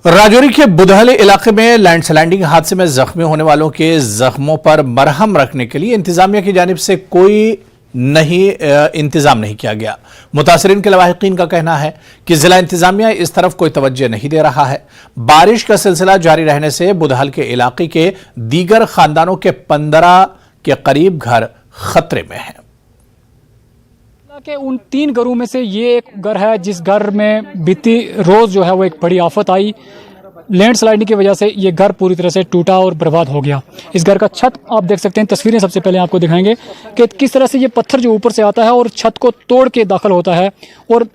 राजौरी के बुधहल इलाके में लैंडस्लाइडिंग हादसे में जख्मी होने वालों के जख्मों पर मरहम रखने के लिए इंतजामिया की जानिब से कोई इंतजाम नहीं किया गया। मुतासरीन के लवाहिकीन का कहना है कि जिला इंतजामिया इस तरफ कोई तवज्जो नहीं दे रहा है। बारिश का सिलसिला जारी रहने से बुधहल के इलाके के दीगर खानदानों के 15 के करीब घर खतरे में हैं। के उन 3 घरों में से ये एक घर है जिस घर में बीती रोज जो है वो एक बड़ी आफत आई। लैंडस्लाइडिंग की वजह से ये घर पूरी तरह से टूटा और बर्बाद हो गया। इस घर का छत आप देख सकते हैं, तस्वीरें सबसे पहले आपको दिखाएंगे कि किस तरह से ये पत्थर जो ऊपर से आता है और छत को तोड़ के दाखिल होता है, और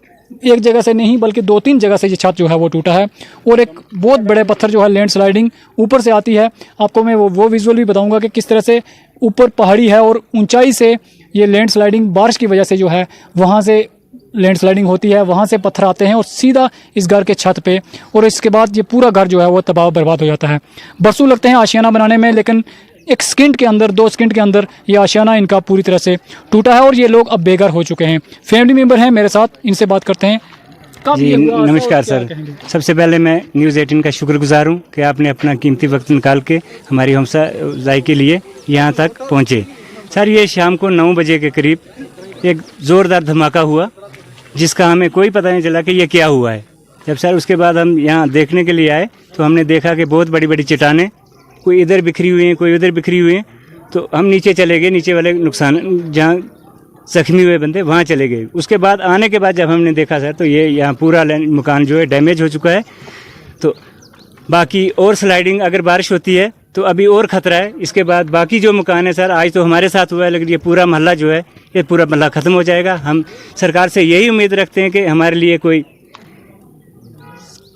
एक जगह से नहीं बल्कि 2-3 जगह से ये छत जो है वो टूटा है। और एक बहुत बड़े पत्थर जो है लैंडस्लाइडिंग ऊपर से आती है। आपको मैं वो विजुअल भी बताऊंगा कि किस तरह से ऊपर पहाड़ी है और ऊंचाई से ये लैंडस्लाइडिंग बारिश की वजह से जो है वहाँ से लैंडस्लाइडिंग होती है, वहाँ से पत्थर आते हैं और सीधा इस घर के छत पे, और इसके बाद ये पूरा घर जो है वो तबाह बर्बाद हो जाता है। बरसों लगते हैं आशियाना बनाने में, लेकिन एक सेकंड के अंदर 2 सेकंड के अंदर ये आशियाना इनका पूरी तरह से टूटा है और ये लोग अब बेघर हो चुके हैं। फैमिली मेम्बर हैं मेरे साथ, इनसे बात करते हैं। जी नमस्कार सर। सबसे पहले मैं न्यूज़ 18 का शुक्रगुजार हूँ कि आपने अपना कीमती वक्त निकाल के हमारी हौसला अफजाई के लिए यहाँ तक पहुँचे। सर, ये शाम को 9 बजे के करीब एक ज़ोरदार धमाका हुआ जिसका हमें कोई पता नहीं चला कि ये क्या हुआ है। जब सर उसके बाद हम यहाँ देखने के लिए आए तो हमने देखा कि बहुत बड़ी बड़ी चट्टानें कोई इधर बिखरी हुई हैं, कोई उधर बिखरी हुई हैं। तो हम नीचे चले गए, नीचे वाले नुकसान जहाँ जख्मी हुए बंदे वहाँ चले गए। उसके बाद आने के बाद जब हमने देखा सर तो ये यहाँ पूरा मकान जो है डैमेज हो चुका है। तो बाकी और स्लाइडिंग अगर बारिश होती है तो अभी और ख़तरा है। इसके बाद बाकी जो मकान है सर, आज तो हमारे साथ हुआ है, लेकिन ये पूरा मोहल्ला जो है ये पूरा मोहल्ला ख़त्म हो जाएगा। हम सरकार से यही उम्मीद रखते हैं कि हमारे लिए कोई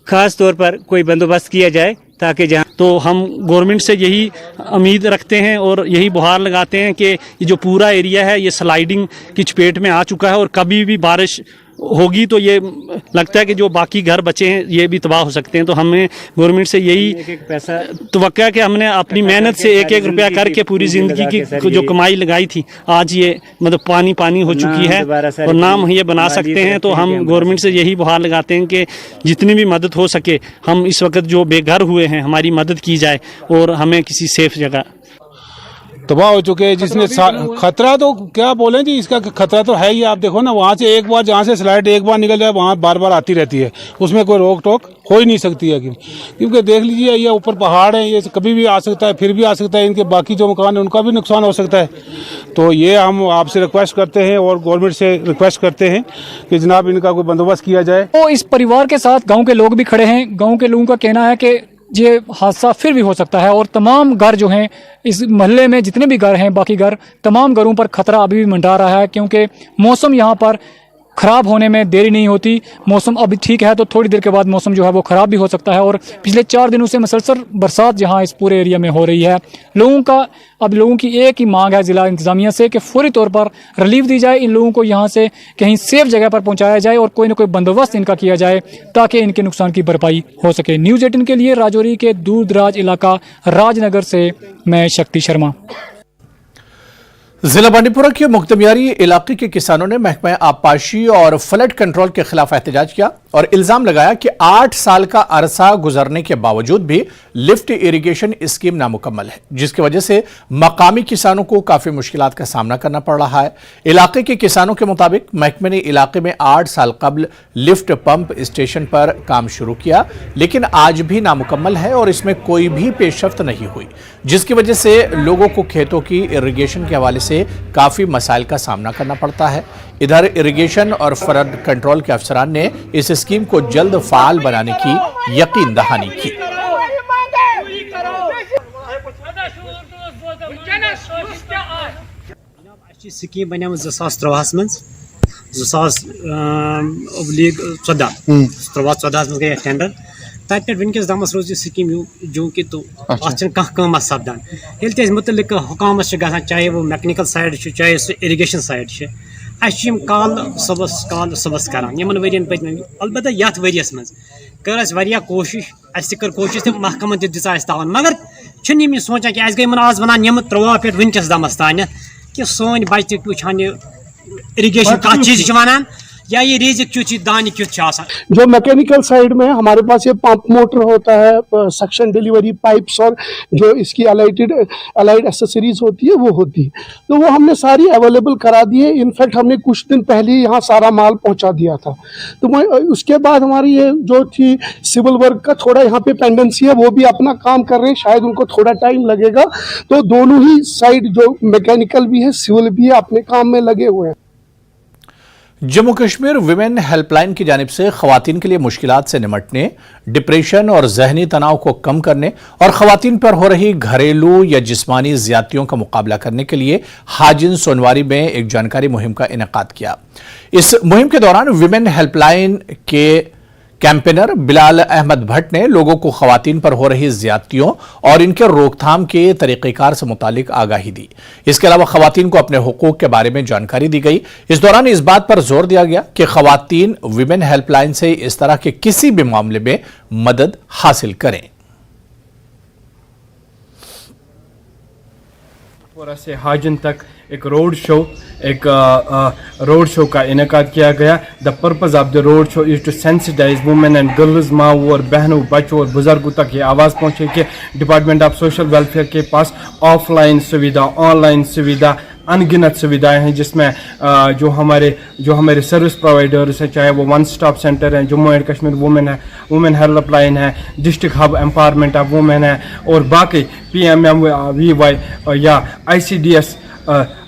ख़ास तौर पर कोई बंदोबस्त किया जाए ताकि जहाँ तो हम गवर्नमेंट से यही उम्मीद रखते हैं और यही गुहार लगाते हैं कि ये जो पूरा एरिया है ये स्लाइडिंग की चपेट में आ चुका है और कभी भी बारिश होगी तो ये लगता है कि जो बाकी घर बचे हैं ये भी तबाह हो सकते हैं। तो हमें गवर्नमेंट से यही पैसा तवक्का है कि हमने अपनी मेहनत से एक रुपया करके पूरी ज़िंदगी की जो कमाई लगाई थी, आज ये मतलब पानी हो चुकी है और नाम ये बना सकते हैं। तो हम गवर्नमेंट से यही गुहार लगाते हैं कि जितनी भी मदद हो सके हम इस वक्त जो बेघर हुए हैं हमारी मदद की जाए और हमें किसी सेफ जगह। तबाह हो चुके हैं जिसने खतरा तो क्या बोलें जी, इसका खतरा तो है ही। आप देखो ना, वहाँ से एक बार जहाँ से स्लाइड एक बार निकल जाए वहाँ बार बार आती रहती है, उसमें कोई रोक टोक हो ही नहीं सकती है। क्योंकि देख लीजिए ये ऊपर पहाड़ है, ये कभी भी आ सकता है, फिर भी आ सकता है। इनके बाकी जो मकान है उनका भी नुकसान हो सकता है। तो ये हम आपसे रिक्वेस्ट करते हैं और गवर्नमेंट से रिक्वेस्ट करते हैं कि जनाब इनका कोई बंदोबस्त किया जाए। तो इस परिवार के साथ गाँव के लोग भी खड़े हैं। गाँव के लोगों का कहना है कि ये हादसा फिर भी हो सकता है और तमाम घर जो हैं इस मोहल्ले में जितने भी घर हैं, बाकी घर तमाम घरों पर खतरा अभी भी मंडरा रहा है, क्योंकि मौसम यहाँ पर ख़राब होने में देरी नहीं होती। मौसम अभी ठीक है तो थोड़ी देर के बाद मौसम जो है वो ख़राब भी हो सकता है। और पिछले 4 दिनों से मुसलसल बरसात जहाँ इस पूरे एरिया में हो रही है। लोगों की एक ही मांग है ज़िला इंतज़ामिया से कि फौरी तौर पर रिलीफ दी जाए, इन लोगों को यहाँ से कहीं सेफ जगह पर पहुँचाया जाए और कोई ना कोई बंदोबस्त इनका किया जाए ताकि इनके नुकसान की भरपाई हो सके। न्यूज़ 18 के लिए राजौरी के दूर दराज इलाका राजनगर से मैं शक्ति शर्मा। जिला बांडीपुरा के मुख्तमियारी इलाके के किसानों ने महकमा आबपाशी और फ्लड कंट्रोल के खिलाफ एहतजाज किया और इल्जाम लगाया कि 8 साल का अरसा गुजरने के बावजूद भी लिफ्ट इरिगेशन स्कीम नामुकम्मल है, जिसकी वजह से मकामी किसानों को काफी मुश्किलात का सामना करना पड़ रहा है। इलाके के किसानों के मुताबिक महकमे ने इलाके में 8 साल कबल लिफ्ट पंप स्टेशन पर काम शुरू किया, लेकिन आज भी नामुकम्मल है और इसमें कोई भी पेशरफ्त नहीं हुई, जिसकी वजह से लोगों को खेतों की इरिगेशन के हवाले से काफी मसाइल का सामना करना पड़ता है। इधर इरिगेशन और फ्लड कंट्रोल के अफसरान ने इस स्कीम को जल्द फाल बनाने की यकीन दहानी की। स्कीम बने 2013 में 2014 गई टेंडर तत पे वनकस दमस रोज स्कीम जो कि तो कम सपदान ये मुतलिक हुकामस चाहे वो मैकेनिकल साइड चाहे सह इरिगेशन साइड काल सबस करान यमन वरियन पत्म अलबत्ता यथ वरियस मज कर कोशिश कर कोशिश तो महकमन तावन मगर यह सोचान कि गई आज वन यम 13 पे वनकस दमस तान कि सोन बच्चे वुचान इरिगेशन कत चीज वन या ये रेजिक क्यों दान क्यों जो मैकेनिकल साइड में हमारे पास ये पंप मोटर होता है, सक्शन डिलीवरी पाइप्स और जो इसकी अलाइड एसेसरीज होती है वो होती है, तो वो हमने सारी अवेलेबल करा दी है। इनफैक्ट हमने कुछ दिन पहले ही यहाँ सारा माल पहुँचा दिया था। तो उसके बाद हमारी ये जो थी सिविल वर्क का थोड़ा यहाँ पे पेंडेंसी है, वो भी अपना काम कर रहे हैं, शायद उनको थोड़ा टाइम लगेगा। तो दोनों ही साइड जो मैकेनिकल भी है सिविल भी है अपने काम में लगे हुए हैं। जम्मू कश्मीर विमेन हेल्पलाइन की जानिब से खवातीन के लिए मुश्किलात से निमटने, डिप्रेशन और जहनी तनाव को कम करने और खवातीन पर हो रही घरेलू या जिस्मानी ज्यादतियों का मुकाबला करने के लिए हाजिन सोनवारी में एक जानकारी मुहिम का इनेकाद किया। इस मुहिम के दौरान विमेन हेल्पलाइन के कैंपेनर बिलाल अहमद भट्ट ने लोगों को खवातीन पर हो रही ज्यादतियों और इनके रोकथाम के तरीक़ेकार से मुतालिक आगाही दी। इसके अलावा खवातीन को अपने हुकूक के बारे में जानकारी दी गई। इस दौरान इस बात पर जोर दिया गया कि खवातीन विमेन हेल्पलाइन से इस तरह के किसी भी मामले में मदद हासिल करें। से हाजिन तक एक रोड शो का इनेकाद किया गया। The purpose of the road show is to sensitise women and girls, माओ और बहनों, बच्चों और बुजुर्गों तक ये आवाज़ पहुँचे कि डिपार्टमेंट ऑफ सोशल वेलफेयर के पास ऑफलाइन सुविधा, ऑनलाइन सुविधा, अनगिनत सुविधाएं हैं, जिसमें जो हमारे सर्विस प्रोवाइडर्स हैं, चाहे वो वन स्टॉप सेंटर हैं, Jammu and Kashmir women helpline है, district hub empowerment of women है और बाकी PMVY या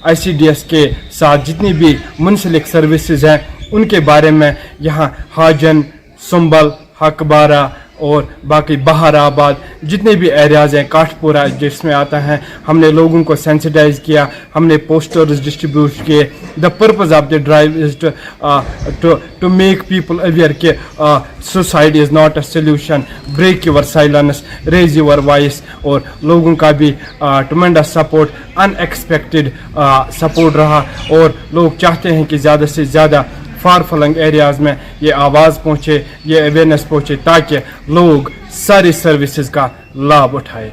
ICDS के साथ जितनी भी मुंसलिक सर्विसेज हैं उनके बारे में यहाँ हाजन, संबल, हकबारा और बाकी बहाराबाद जितने भी एरियाज़ हैं, काठपुरा जिसमें आता है, हमने लोगों को सेंसिटाइज किया, हमने पोस्टर्स डिस्ट्रीब्यूट किए। The purpose of the drive is to make people aware कि suicide is not a solution, break your silence, raise your voice. और लोगों का भी ट्मेंडस सपोर्ट, अनएक्सपेक्टेड सपोर्ट रहा और लोग चाहते हैं कि ज़्यादा से ज़्यादा फार फ्लंग एरियाज़ में ये आवाज़ पहुँचे, ये अवेयरनेस पहुँचे ताकि लोग सारी सर्विसेज का लाभ उठाए।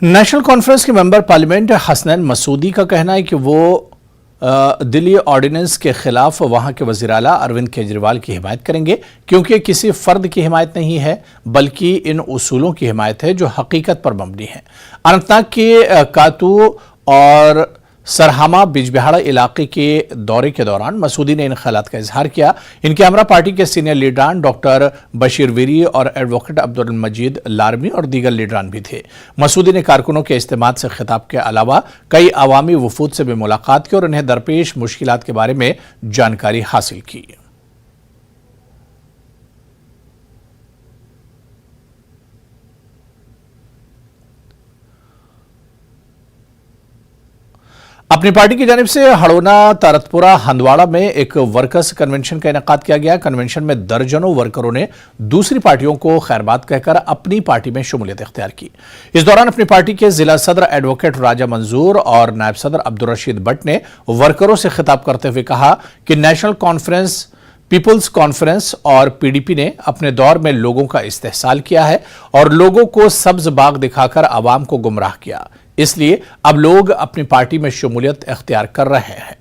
नेशनल कॉन्फ्रेंस के मेंबर पार्लियामेंट हसनैन मसूदी का कहना है कि वो दिल्ली ऑर्डिनेंस के खिलाफ वहां के वज़ीर आला अरविंद केजरीवाल की हिमायत करेंगे, क्योंकि किसी फर्द की हिमायत नहीं है बल्कि इन उसूलों की हिमायत है जो हकीकत पर मबनी है। अनंतनाग के कातू और सरहामा बिजबिहाड़ा इलाके के दौरे के दौरान मसूदी ने इन ख्यालात का इजहार किया। इनके हमरा पार्टी के सीनियर लीडरान डॉक्टर बशीर वीरी और एडवोकेट अब्दुल मजीद लारमी और दीगर लीडरान भी थे। मसूदी ने कारकुनों के इज्तिमात से खिताब के अलावा कई अवामी वफूद से भी मुलाकात की और उन्हें दरपेश मुश्किलात के बारे में जानकारी हासिल की। अपनी पार्टी की जानिब से हड़ोना, तारतपुरा, हंदवाड़ा में एक वर्कर्स कन्वेंशन का इनेकाद किया गया। कन्वेंशन में दर्जनों वर्करों ने दूसरी पार्टियों को खैरबाद कहकर अपनी पार्टी में शमूलियत इख्तियार की। इस दौरान अपनी पार्टी के जिला सदर एडवोकेट राजा मंजूर और नायब सदर अब्दुल रशीद भट्ट ने वर्करों से खिताब करते हुए कहा कि नेशनल कॉन्फ्रेंस, पीपुल्स कॉन्फ्रेंस और PDP ने अपने दौर में लोगों का इस्तेहसाल किया है और लोगों को सब्ज बाग दिखाकर आवाम को गुमराह किया, इसलिए अब लोग अपनी पार्टी में शमूलियत इख्तियार कर रहे हैं।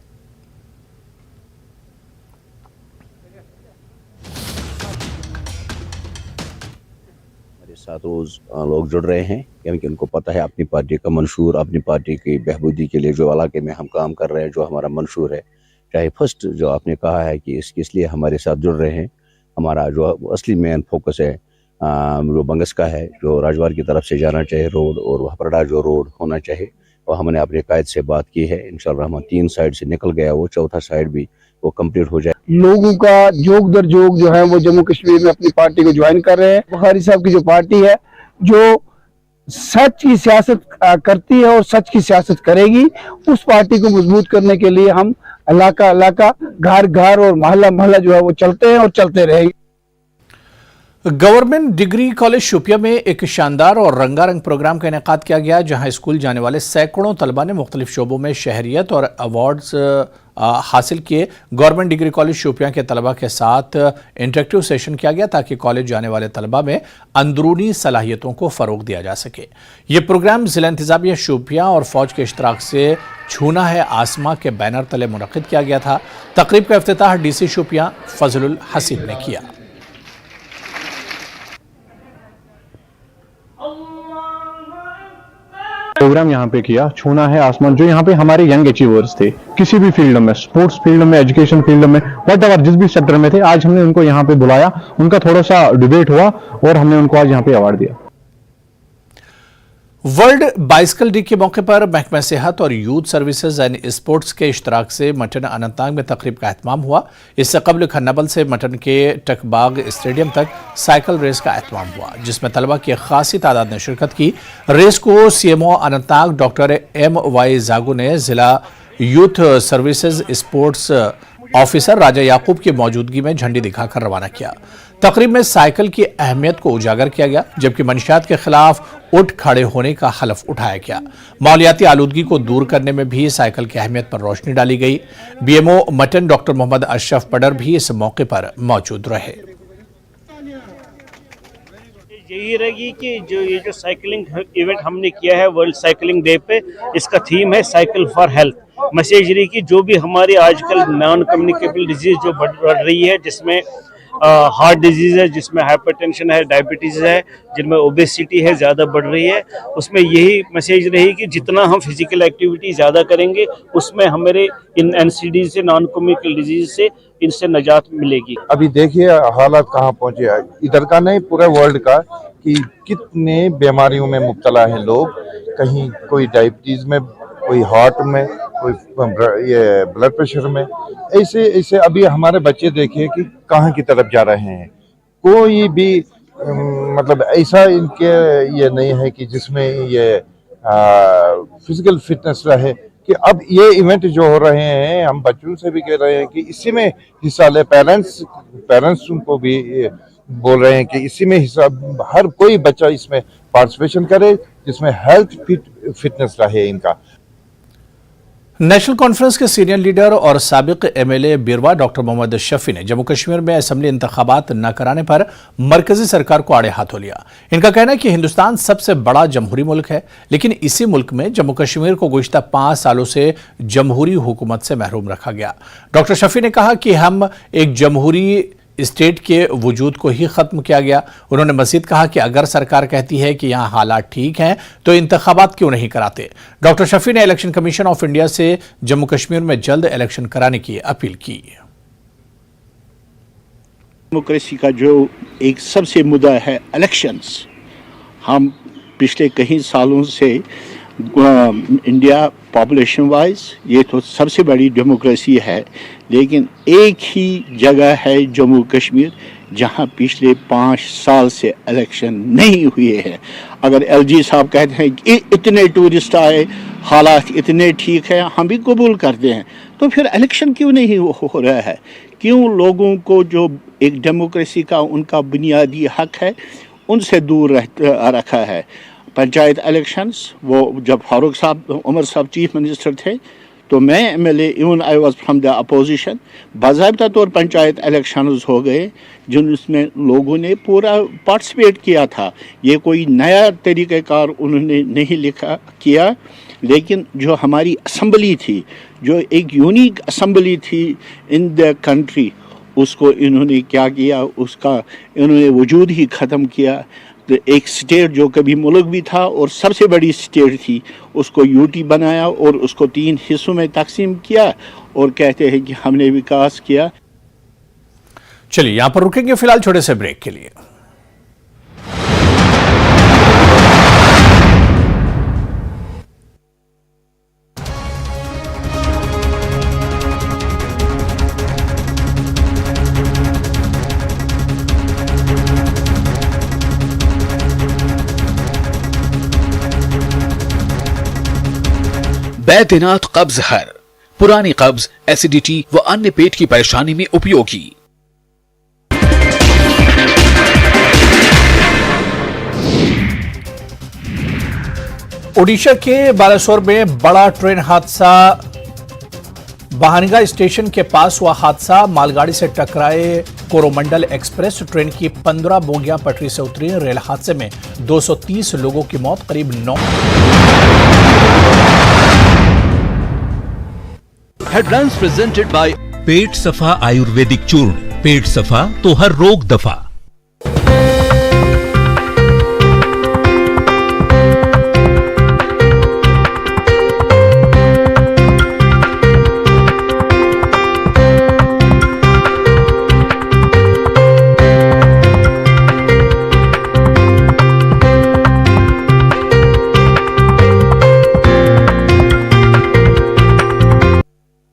हमारे साथ रोज लोग जुड़ रहे हैं क्योंकि उनको पता है अपनी पार्टी का मंशूर, अपनी पार्टी की बहबूदी के लिए जो इलाके में हम काम कर रहे हैं, जो हमारा मंशूर है, चाहे फर्स्ट जो आपने कहा है कि इसलिए हमारे साथ जुड़ रहे हैं। हमारा जो असली मेन फोकस है जो बंगस का है, जो राजवार की तरफ से जाना चाहिए रोड और हपरडा जो रोड होना चाहिए, और हमने अपने कायद से बात की है। इंशाल्लाह हम 3 साइड से निकल गया, वो चौथा साइड भी वो कंप्लीट हो जाए। लोगों का जोग दर जोग जो है वो जम्मू कश्मीर में अपनी पार्टी को ज्वाइन कर रहे हैं। बुखारी साहब की जो पार्टी है जो सच की सियासत करती है और सच की सियासत करेगी, उस पार्टी को मजबूत करने के लिए हम इलाका, घर और मोहल्ला जो है वो चलते हैं और चलते रहेंगे। गवर्नमेंट डिग्री कॉलेज शोपिया में एक शानदार और रंगारंग प्रोग्राम का इनेकाद किया गया, जहां स्कूल जाने वाले सैकड़ों तलबा ने मुख्तलिफ शोबों में शहरियत और अवार्ड्स हासिल किए। गवर्नमेंट डिग्री कॉलेज शोपिया के तलबा के साथ इंटरेक्टिव सेशन किया गया ताकि कॉलेज जाने वाले तलबा में अंदरूनी सलाहियतों को फ़रोग दिया जा सके। ये प्रोग्राम जिला इंतजामिया शोपिया और फौज के इश्तराक से छूना है आसमां के बैनर तले मुनक़िद किया गया था। तकरीब का इफ्तिताह DC शोपिया फजलुल हसीब ने किया। प्रोग्राम यहाँ पे किया, छूना है आसमान, जो यहाँ पे हमारे यंग अचीवर्स थे किसी भी फील्ड में, स्पोर्ट्स फील्ड में, एजुकेशन फील्ड में, व्हाटएवर जिस भी सेक्टर में थे, आज हमने उनको यहाँ पे बुलाया, उनका थोड़ा सा डिबेट हुआ और हमने उनको आज यहाँ पे अवार्ड दिया। वर्ल्ड बाइसिकल डे के मौके पर महकमा सेहत और यूथ सर्विसेज एंड स्पोर्ट्स के इश्तराक से मटन अनंतनाग में तकरीब का एहतमाम हुआ। इससे कबल खन्नाबल से मटन के टकबाग स्टेडियम तक साइकिल रेस का एहतमाम हुआ, जिसमें तलबा की खासी तादाद ने शिरकत की। रेस को CMO अनंतनाग डॉक्टर MY जागू ने जिला यूथ सर्विसेज स्पोर्ट्स ऑफिसर राजा याकूब की मौजूदगी में झंडी दिखाकर रवाना किया। तकरीब में साइकिल की अहमियत को उजागर किया गया, जबकि मंशियात के खिलाफ उठ खड़े होने का हलफ उठाया गया। माहौलियाती आलूदगी को दूर करने में भी साइकिल की अहमियत पर रोशनी डाली गई। BMO मटन डॉक्टर मोहम्मद अशरफ पडर भी इस मौके पर मौजूद रहे। यही रहेगी कि ये जो साइकिलिंग इवेंट हमने किया है वर्ल्ड साइकिलिंग डे पे, इसका थीम है साइकिल फॉर हेल्थ। मैसेज रही कि जो भी हमारी आजकल नॉन कम्युनिकेबल डिजीज जो बढ़ रही है, जिसमें हार्ट डिजीज है, जिसमें हाइपरटेंशन है, डायबिटीज है, जिनमें ओबेसिटी है, ज़्यादा बढ़ रही है, उसमें यही मैसेज रही कि जितना हम फिजिकल एक्टिविटी ज़्यादा करेंगे, उसमें हमारे इन NCD से, नॉन कम्युनिकेबल डिजीज से, इनसे निजात मिलेगी। अभी देखिए हालात कहाँ पहुँचे हैं, इधर का नहीं पूरे वर्ल्ड का, कि कितने बीमारियों में मुब्तला हैं लोग। कहीं कोई डायबिटीज़ में, कोई हार्ट में, कोई ये ब्लड प्रेशर में, ऐसे ऐसे अभी हमारे बच्चे देखिए कि कहाँ की तरफ जा रहे हैं। कोई भी मतलब ऐसा इनके ये नहीं है कि जिसमें ये फिजिकल फिटनेस रहे। कि अब ये इवेंट जो हो रहे हैं, हम बच्चों से भी कह रहे हैं कि इसी में हिस्सा ले। पेरेंट्स उनको भी बोल रहे हैं कि इसी में हिस्सा, हर कोई बच्चा इसमें पार्टिसिपेशन करे जिसमें हेल्थ फिटनेस रहे इनका। नेशनल कॉन्फ्रेंस के सीनियर लीडर और साबिक MLA बिरवा डॉक्टर मोहम्मद शफी ने जम्मू कश्मीर में असेंबली इंतखाबात न कराने पर मरकजी सरकार को आड़े हाथों लिया। इनका कहना है कि हिंदुस्तान सबसे बड़ा जमहूरी मुल्क है, लेकिन इसी मुल्क में जम्मू कश्मीर को गुज़िश्ता 5 सालों से जमहूरी हुकूमत से महरूम रखा गया। डॉक्टर शफी ने कहा कि हम एक जमहूरी स्टेट के वजूद को ही खत्म किया गया। उन्होंने मजीद कहा कि अगर सरकार कहती है कि यहाँ हालात ठीक हैं तो इंतखाबात क्यों नहीं कराते। डॉक्टर शफी ने इलेक्शन कमीशन ऑफ इंडिया से जम्मू कश्मीर में जल्द इलेक्शन कराने की अपील की। डेमोक्रेसी का जो एक सबसे मुद्दा है इलेक्शंस, हम पिछले कई सालों से इंडिया पॉपुलेशन वाइज ये तो सबसे बड़ी डेमोक्रेसी है, लेकिन एक ही जगह है जम्मू कश्मीर जहां पिछले 5 साल से इलेक्शन नहीं हुए हैं। अगर LG साहब कहते हैं कि इतने टूरिस्ट आए, हालात इतने ठीक है, हम भी कबूल करते हैं, तो फिर इलेक्शन क्यों नहीं हो रहा है? क्यों लोगों को जो एक डेमोक्रेसी का उनका बुनियादी हक है उनसे दूर रखा है? पंचायत इलेक्शंस, वो जब फारूक साहब, उमर साहब चीफ मिनिस्टर थे, तो मैं MLA, even I was from the opposition, बाज़ाब्ता तौर पंचायत इलेक्शंस हो गए जिनमें लोगों ने पूरा पार्टिसिपेट किया था। ये कोई नया तरीक़ाकार उन्होंने नहीं किया, लेकिन जो हमारी असम्बली थी, जो एक यूनिक असम्बली थी इन द कंट्री, उसको इन्होंने क्या किया, उसका इन्होंने वजूद ही ख़त्म किया। तो एक स्टेट जो कभी मुल्क भी था और सबसे बड़ी स्टेट थी, उसको UT बनाया और उसको 3 हिस्सों में तकसीम किया और कहते हैं कि हमने विकास किया। चलिए यहां पर रुकेंगे फिलहाल छोटे से ब्रेक के लिए। बैद्यनाथ कब्ज हर, पुरानी कब्ज, एसिडिटी व अन्य पेट की परेशानी में उपयोगी। ओडिशा के बालासोर में बड़ा ट्रेन हादसा। बहानगा स्टेशन के पास हुआ हादसा। मालगाड़ी से टकराए कोरोमंडल एक्सप्रेस। ट्रेन की 15 बोगियां पटरी से उतरी। रेल हादसे में 230 लोगों की मौत, करीब 9। हेडलाइंस प्रेजेंटेड बाय पेट सफा आयुर्वेदिक चूर्ण। पेट सफा तो हर रोग दफा।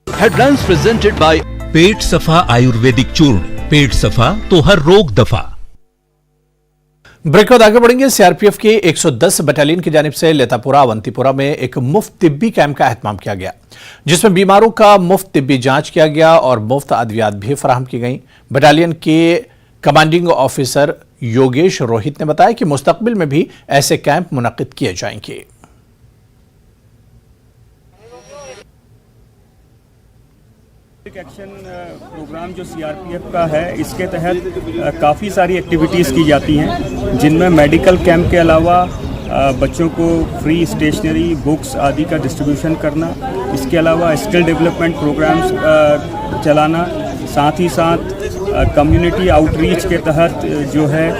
हेडलाइंस प्रेजेंटेड बाय पेट सफा आयुर्वेदिक चूर्ण। पेट सफा तो हर रोग दफा। ब्रेक बाद आगे बढ़ेंगे। सीआरपीएफ के 110 बटालियन की जानिब से लेतापुरा अवंतीपुरा में एक मुफ्त तिब्बी कैंप का एहतमाम किया गया, जिसमें बीमारों का मुफ्त तिब्बी जांच किया गया और मुफ्त अद्वियात भी फराहम की गई। बटालियन के कमांडिंग ऑफिसर योगेश रोहित ने बताया कि मुस्तकबिल में भी ऐसे कैंप मुनक्किद किए जाएंगे। एक्शन प्रोग्राम जो सीआरपीएफ का है, इसके तहत काफ़ी सारी एक्टिविटीज़ की जाती हैं, जिनमें मेडिकल कैंप के अलावा बच्चों को फ्री स्टेशनरी, बुक्स आदि का डिस्ट्रीब्यूशन करना, इसके अलावा स्किल डेवलपमेंट प्रोग्राम्स चलाना, साथ ही साथ कम्युनिटी आउटरीच के तहत जो है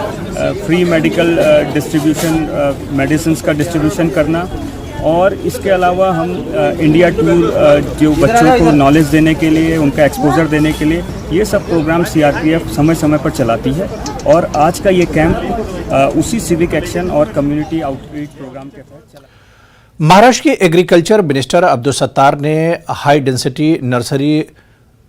फ्री मेडिकल डिस्ट्रीब्यूशन, मेडिसिन्स का डिस्ट्रीब्यूशन करना, और इसके अलावा हम इंडिया टूर जो बच्चों को नॉलेज देने के लिए, उनका एक्सपोजर देने के लिए, ये सब प्रोग्राम सीआरपीएफ समय समय पर चलाती है। और आज का ये कैंप उसी सिविक एक्शन और कम्युनिटी आउटरीच प्रोग्राम के तहत चला। महाराष्ट्र के एग्रीकल्चर मिनिस्टर अब्दुल सत्तार ने हाई डेंसिटी नर्सरी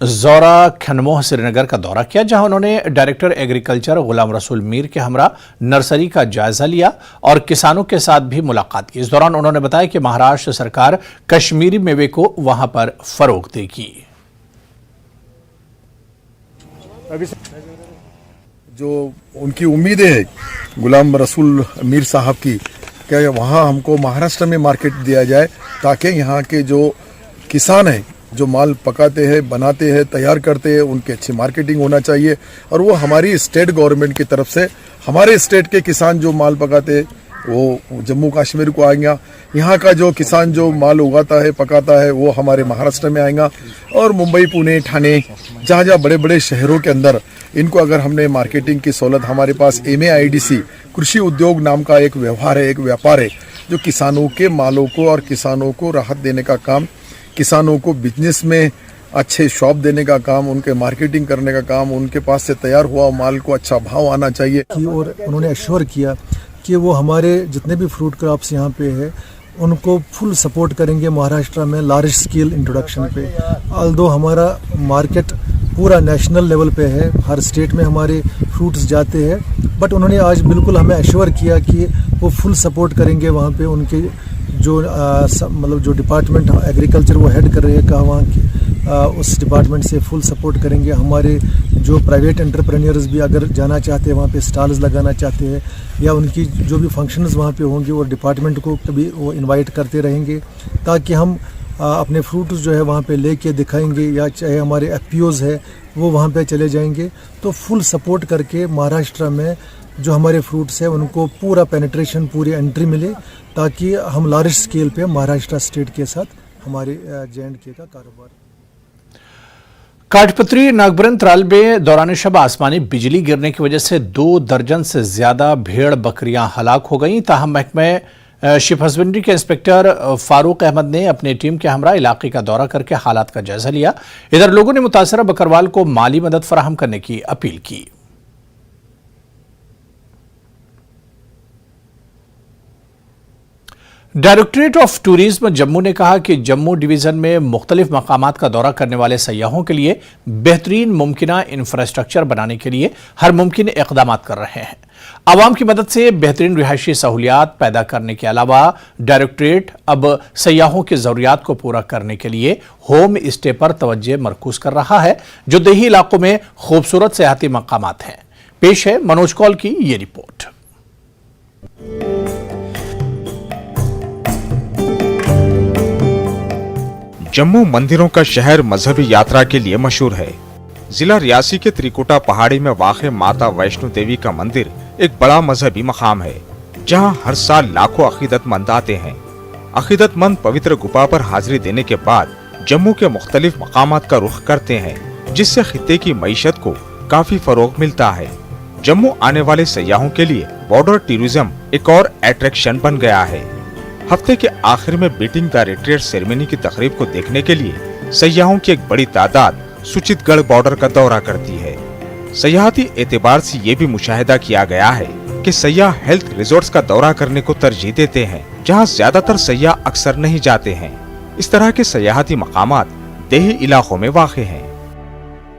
ज़ोरा खनमोह श्रीनगर का दौरा किया, जहां उन्होंने डायरेक्टर एग्रीकल्चर गुलाम रसूल मीर के हमरा नर्सरी का जायजा लिया और किसानों के साथ भी मुलाकात की। इस दौरान उन्होंने बताया कि महाराष्ट्र सरकार कश्मीरी मेवे को वहां पर फरोग देगी। जो उनकी उम्मीदें है गुलाम रसूल मीर साहब की, क्या वहाँ हमको महाराष्ट्र में मार्केट दिया जाए, ताकि यहाँ के जो किसान हैं, जो माल पकाते हैं, बनाते हैं, तैयार करते हैं, उनकी अच्छी मार्केटिंग होना चाहिए। और वो हमारी स्टेट गवर्नमेंट की तरफ से हमारे स्टेट के किसान जो माल पकाते हैं वो जम्मू कश्मीर को आएंगे, यहाँ का जो किसान जो माल उगाता है, पकाता है, वो हमारे महाराष्ट्र में आएगा। और मुंबई, पुणे, ठाणे, जहाँ जहाँ बड़े बड़े शहरों के अंदर इनको अगर हमने मार्केटिंग की सहूलत, हमारे पास MAIDC कृषि उद्योग नाम का एक व्यवहार है, एक व्यापार है, जो किसानों के मालों को और किसानों को राहत देने का काम, किसानों को बिजनेस में अच्छे शॉप देने का काम, उनके मार्केटिंग करने का काम, उनके पास से तैयार हुआ माल को अच्छा भाव आना चाहिए। और उन्होंने एश्योर किया कि वो हमारे जितने भी फ्रूट क्रॉप्स यहाँ पे है उनको फुल सपोर्ट करेंगे महाराष्ट्र में लार्ज स्केल इंट्रोडक्शन पे। ऑल्दो हमारा मार्केट पूरा नेशनल लेवल पे है, हर स्टेट में हमारे फ्रूट्स जाते हैं, बट उन्होंने आज बिल्कुल हमें एश्योर किया कि वो फुल सपोर्ट करेंगे वहाँ पे। उनके जो मतलब जो डिपार्टमेंट एग्रीकल्चर वो हेड कर रहे हैं, कहा वहाँ की उस डिपार्टमेंट से फुल सपोर्ट करेंगे। हमारे जो प्राइवेट एंटरप्रेन्योर्स भी अगर जाना चाहते हैं, वहाँ पे स्टॉल्स लगाना चाहते हैं, या उनकी जो भी फंक्शंस वहाँ पे होंगे, वो डिपार्टमेंट को कभी वो इनवाइट करते रहेंगे, ताकि हम अपने फ्रूट्स जो है वहाँ पे लेके दिखाएंगे, या चाहे हमारे FPOs है वो वहाँ पे चले जाएंगे। तो फुल सपोर्ट करके महाराष्ट्र में जो हमारे फ्रूट्स है उनको पूरा पेनिट्रेशन, पूरी एंट्री मिले, ताकि हम लार्ज स्केल पे महाराष्ट्र स्टेट के साथ हमारे J&K का कारोबार। काठपत्री नागबरन त्राल में दौरान शब आसमानी बिजली गिरने की वजह से 2 दर्जन से ज्यादा भेड़ बकरियां हलाक हो गईं। ताहम महकमे शिप हस्बेंड्री के इंस्पेक्टर फारूक अहमद ने अपनी टीम के हमरा इलाके का दौरा करके हालात का जायजा लिया। इधर लोगों ने मुतासरा बकरवाल को माली मदद फराहम करने की अपील की। डायरेक्टरेट ऑफ टूरिज्म जम्मू ने कहा कि जम्मू डिवीजन में मुख्तलिफ मकामात का दौरा करने वाले सयाहों के लिए बेहतरीन मुमकिना इंफ्रास्ट्रक्चर बनाने के लिए हर मुमकिन इक़दाम कर रहे हैं। आवाम की मदद से बेहतरीन रिहायशी सहूलियात पैदा करने के अलावा डायरेक्टरेट अब सयाहों की ज़रूरियात को पूरा करने के लिए होम स्टे पर तवज्जो मरकूज कर रहा है, जो देही इलाकों में खूबसूरत सयाहती मकामात हैं। पेश है मनोज कौल की ये रिपोर्ट। जम्मू मंदिरों का शहर मजहबी यात्रा के लिए मशहूर है। जिला रियासी के त्रिकुटा पहाड़ी में वाक़ माता वैष्णो देवी का मंदिर एक बड़ा मजहबी मकाम है, जहां हर साल लाखों अकीदतमंद आते हैं। अकीदतमंद पवित्र गुफा पर हाजिरी देने के बाद जम्मू के मुख्तलिफ मकामात का रुख करते हैं, जिससे खित्ते की मईशत को काफी फरोग मिलता है। जम्मू आने वाले सयाहों के लिए बॉर्डर टूरिज्म एक और अट्रैक्शन बन गया है। हफ्ते के आखिर में बीटिंग द रिट्रीट सेरेमनी की तकरीब को देखने के लिए सयाहों की एक बड़ी तादाद सुचितगढ़ बॉर्डर का दौरा करती है। सयाहती एतबार से ये भी मुशाहिदा किया गया है कि सयाह हेल्थ रिजॉर्ट्स का दौरा करने को तरजीह देते हैं, जहां ज्यादातर सयाह अक्सर नहीं जाते हैं। इस तरह के सयाहती मकामात देही इलाकों में वाक़े हैं।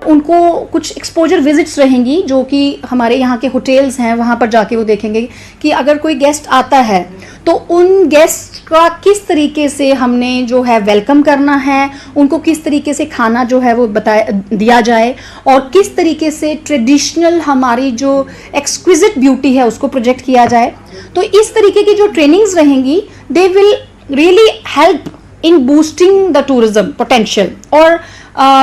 उनको कुछ एक्सपोजर विजिट्स रहेंगी जो कि हमारे यहाँ के होटल्स हैं, वहाँ पर जाके वो देखेंगे कि अगर कोई गेस्ट आता है तो उन गेस्ट का किस तरीके से हमने जो है वेलकम करना है, उनको किस तरीके से खाना जो है वो दिया जाए और किस तरीके से ट्रेडिशनल हमारी जो एक्सक्विजिट ब्यूटी है उसको प्रोजेक्ट किया जाए। तो इस तरीके की जो ट्रेनिंग्स रहेंगी they will really help in boosting the tourism potential. और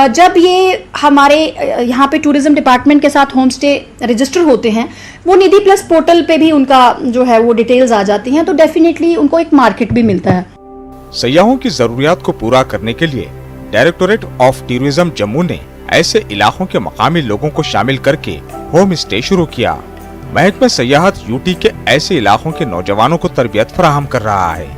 जब ये हमारे यहाँ पे टूरिज्म डिपार्टमेंट के साथ होम स्टे रजिस्टर होते हैं, वो निधि प्लस पोर्टल पे भी उनका जो है वो डिटेल्स आ जाती हैं, तो डेफिनेटली उनको एक मार्केट भी मिलता है। सयाहों की जरूरियात को पूरा करने के लिए डायरेक्टोरेट ऑफ टूरिज्म जम्मू ने ऐसे इलाकों के मकामी लोगों को शामिल करके होम स्टे शुरू किया। महकमा सयाहत यूटी के ऐसे इलाकों के नौजवानों को तरबियत फराहम कर रहा है।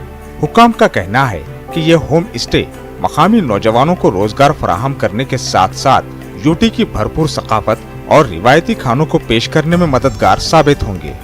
हुक्काम का कहना है कि ये होम स्टे मकामी नौजवानों को रोजगार फराहम करने के साथ साथ यूटी की भरपूर सकाफत और रिवायती खानों को पेश करने में मददगार साबित होंगे।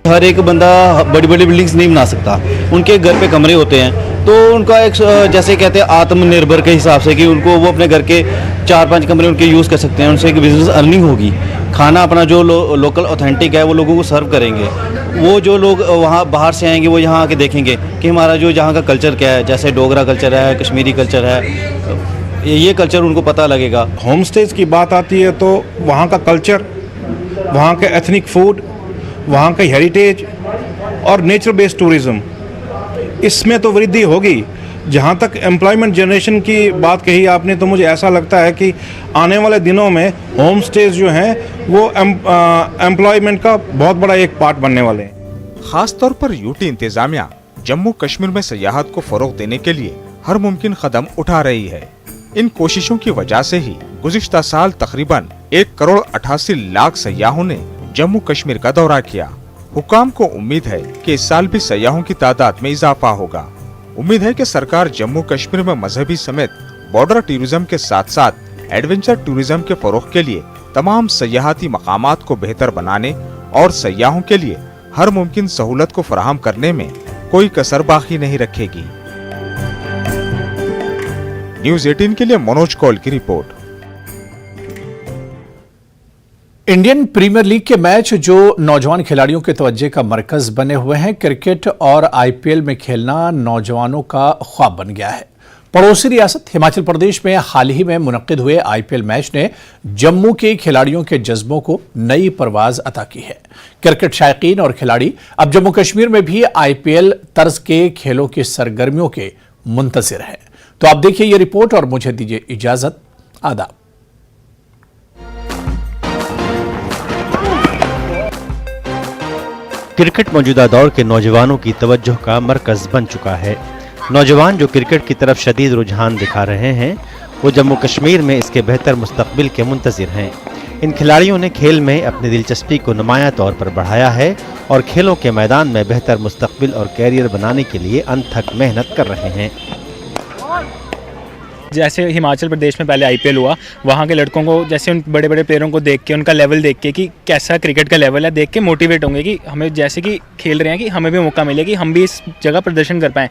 हर एक बंदा बड़ी बड़ी बिल्डिंग्स नहीं बना सकता, उनके घर पे कमरे होते हैं, तो उनका एक जैसे कहते हैं आत्मनिर्भर के हिसाब से कि उनको वो अपने घर के 4-5 कमरे उनके यूज़ कर सकते हैं, उनसे एक बिजनेस अर्निंग होगी। खाना अपना जो लोकल ऑथेंटिक है वो लोगों को सर्व करेंगे। वो जो लोग वहाँ बाहर से आएंगे वो यहाँ आके देखेंगे कि हमारा जो जहाँ का कल्चर क्या है, जैसे डोगरा कल्चर है, कश्मीरी कल्चर है, ये कल्चर उनको पता लगेगा। होम स्टेज की बात आती है तो वहाँ का कल्चर, वहाँ के एथनिक फूड, वहाँ का हेरिटेज और नेचर बेस्ड टूरिज़्म, इसमें तो वृद्धि होगी। जहाँ तक एम्प्लॉयमेंट जनरेशन की बात कही आपने, तो मुझे ऐसा लगता है कि आने वाले दिनों में होम स्टेज जो हैं वो एम्प्लॉयमेंट का बहुत बड़ा एक पार्ट बनने वाले हैं। खास तौर पर यूटी इंतजामिया जम्मू कश्मीर में सयाहत को फरोग देने के लिए हर मुमकिन कदम उठा रही है। इन कोशिशों की वजह से ही गुज़िश्ता साल तकरीबन 1,88,00,000 सयाहों ने जम्मू कश्मीर का दौरा किया। हुकाम को उम्मीद है कि इस साल भी सयाहों की तादाद में इजाफा होगा। उम्मीद है कि सरकार जम्मू कश्मीर में मजहबी समेत बॉर्डर टूरिज्म के साथ साथ एडवेंचर टूरिज्म के फरोग के लिए तमाम सयाहती मकामात को बेहतर बनाने और सयाहों के लिए हर मुमकिन सहूलत को फराहम करने में कोई कसर बाकी नहीं रखेगी। न्यूज़ 18 के लिए मनोज कौल की रिपोर्ट। इंडियन प्रीमियर लीग के मैच जो नौजवान खिलाड़ियों के तवज्जो का मरकज बने हुए हैं, क्रिकेट और आईपीएल में खेलना नौजवानों का ख्वाब बन गया है। पड़ोसी रियासत हिमाचल प्रदेश में हाल ही में मुनक्किद हुए आईपीएल मैच ने जम्मू के खिलाड़ियों के जज्बों को नई परवाज अता की है। क्रिकेट शायकीन और खिलाड़ी अब जम्मू कश्मीर में भी आईपीएल तर्ज के खेलों की सरगर्मियों के मुंतजिर हैं। तो आप देखिए ये रिपोर्ट और मुझे दीजिए इजाजत। आदाब। क्रिकेट मौजूदा दौर के नौजवानों की तवज्जो का मरकज बन चुका है। नौजवान जो क्रिकेट की तरफ शदीद रुझान दिखा रहे हैं, वो जम्मू कश्मीर में इसके बेहतर मुस्तकबिल के मुंतज़िर हैं। इन खिलाड़ियों ने खेल में अपनी दिलचस्पी को नुमायां तौर पर बढ़ाया है और खेलों के मैदान में बेहतर मुस्तकबिल और कैरियर बनाने के लिए अनथक मेहनत कर रहे हैं। जैसे हिमाचल प्रदेश में पहले आईपीएल हुआ, वहाँ के लड़कों को जैसे उन बड़े बड़े प्लेयरों को देख के, उनका लेवल देख के कि कैसा क्रिकेट का लेवल है, देख के मोटिवेट होंगे कि हमें जैसे कि खेल रहे हैं कि हमें भी मौका मिले कि हम भी इस जगह प्रदर्शन कर पाएँ।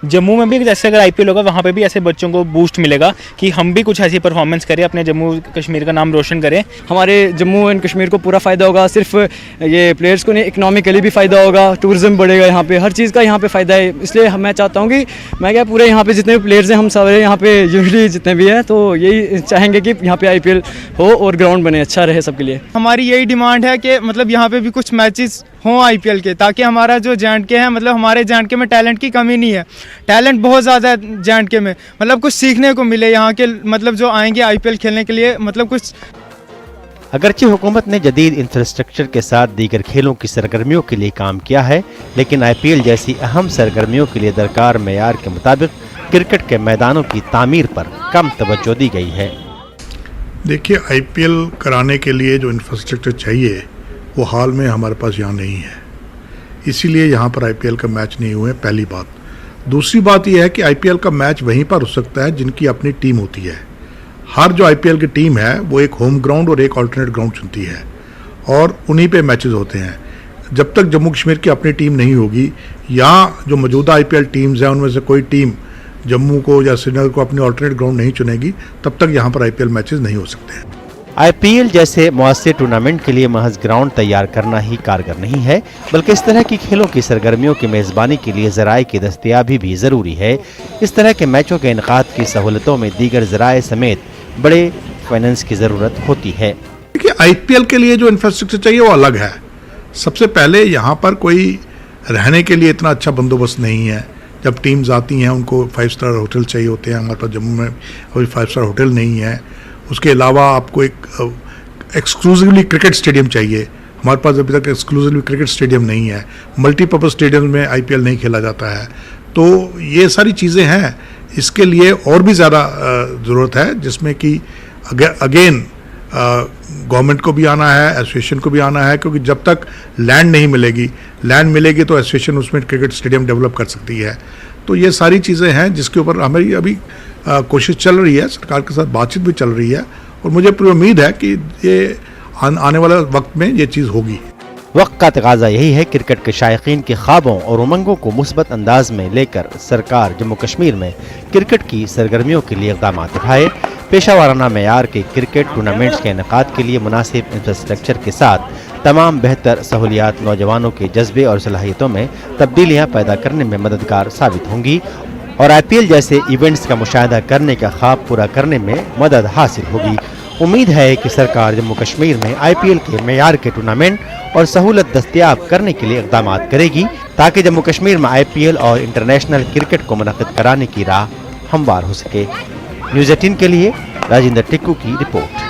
जम्मू में भी जैसे अगर आईपीएल होगा, वहाँ पे भी ऐसे बच्चों को बूस्ट मिलेगा कि हम भी कुछ ऐसी परफॉर्मेंस करें, अपने जम्मू कश्मीर का नाम रोशन करें। हमारे जम्मू एंड कश्मीर को पूरा फ़ायदा होगा, सिर्फ ये प्लेयर्स को नहीं, इकोनॉमिकली भी फ़ायदा होगा, टूरिज्म बढ़ेगा, यहाँ पे हर चीज़ का यहाँ पे फ़ायदा है। इसलिए मैं चाहता हूँ कि मैं क्या पूरे यहाँ पे जितने भी प्लेयर्स हैं, हम सारे यहाँ पे यूजली जितने भी हैं, तो यही चाहेंगे कि यहाँ पे आईपीएल हो और ग्राउंड बने, अच्छा रहे सबके लिए। हमारी यही डिमांड है कि मतलब यहाँ पे भी कुछ मैचेस हों IPL के, ताकि हमारा जो J&K है, मतलब हमारे J&K में टैलेंट की कमी नहीं है, टैलेंट बहुत ज़्यादा है J&K में, मतलब कुछ सीखने को मिले यहाँ के, मतलब जो आएंगे IPL खेलने के लिए, मतलब कुछ। अगरचे हुकूमत ने जदीद इंफ्रास्ट्रक्चर के साथ दीगर खेलों की सरगर्मियों के लिए काम किया है, लेकिन IPL जैसी अहम सरगर्मियों के लिए दरकार मेयार के मुताबिक क्रिकेट के मैदानों की तामीर पर कम तवज्जो दी गई है। देखिए, IPL कराने के लिए जो इंफ्रास्ट्रक्चर चाहिए वो हाल में हमारे पास यहाँ नहीं है, इसीलिए यहाँ पर IPL का मैच नहीं हुए, पहली बात। दूसरी बात यह है कि IPL का मैच वहीं पर हो सकता है जिनकी अपनी टीम होती है। हर जो IPL की टीम है वो एक होम ग्राउंड और एक अल्टरनेट ग्राउंड चुनती है और उन्हीं पे मैचेस होते हैं। जब तक जम्मू कश्मीर की अपनी टीम नहीं होगी, यहाँ जो मौजूदा IPL टीम्स हैं उनमें से कोई टीम जम्मू को या श्रीनगर को अपनी अल्टरनेट ग्राउंड नहीं चुनेगी, तब तक यहाँ पर IPL मैचेस नहीं हो सकते हैं। IPL जैसे मुआस्सर टूर्नामेंट के लिए महज ग्राउंड तैयार करना ही कारगर नहीं है, बल्कि इस तरह की खेलों की सरगर्मियों की मेज़बानी के लिए ज़राए की दस्तयाबी भी ज़रूरी है। इस तरह के मैचों के इनकाद की सहूलतों में दीगर ज़राए समेत बड़े फाइनेंस की ज़रूरत होती है। देखिए, IPL के लिए जो इंफ्रास्ट्रक्चर चाहिए वो अलग है। सबसे पहले यहाँ पर कोई रहने के लिए इतना अच्छा बंदोबस्त नहीं है। जब टीम्स आती हैं उनको 5 स्टार होटल चाहिए होते हैं, हमारे पास जम्मू में कोई 5 स्टार होटल नहीं है। उसके अलावा आपको एक एक्सक्लूसिवली क्रिकेट स्टेडियम चाहिए, हमारे पास अभी तक एक्सक्लूसिवली क्रिकेट स्टेडियम नहीं है। मल्टीपर्पज़ स्टेडियम में IPL नहीं खेला जाता है। तो ये सारी चीज़ें हैं, इसके लिए और भी ज़्यादा ज़रूरत है, जिसमें कि अगेन गवर्नमेंट को भी आना है, एसोसिएशन को भी आना है, क्योंकि जब तक लैंड नहीं मिलेगी, लैंड मिलेगी तो एसोसिएशन उसमें क्रिकेट स्टेडियम डेवलप कर सकती है। तो ये सारी चीज़ें हैं जिसके ऊपर हमारी अभी कोशिश चल रही है, सरकार के साथ बातचीत भी चल रही है और मुझे पूरी उम्मीद है कि ये आने वाले वक्त में ये चीज़ होगी। वक्त का तकाजा यही है क्रिकेट के शायकीन के ख्वाबों और उमंगों को मुस्बत अंदाज में लेकर सरकार जम्मू कश्मीर में क्रिकेट की सरगर्मियों के लिए इक़दाम उठाए। पेशा वाराना मेयार के क्रिकेट टूर्नामेंट्स के इनेकाद के लिए मुनासिब इंफ्रास्ट्रक्चर के साथ तमाम बेहतर सहूलियात नौजवानों के जज्बे और सलाहियतों में तब्दीलियाँ पैदा करने में मददगार साबित होंगी और IPL जैसे इवेंट्स का मुशाहिदा करने का ख्वाब पूरा करने में मदद हासिल होगी। उम्मीद है कि सरकार जम्मू कश्मीर में IPL के मेयार के टूर्नामेंट और सहूलत दस्तयाब करने के लिए इक़दाम करेगी, ताकि जम्मू कश्मीर में IPL और इंटरनेशनल क्रिकेट को मुनक़िद कराने की राह हमवार हो सके। न्यूज़ 18 के लिए राजेंद्र टिक्कू की रिपोर्ट।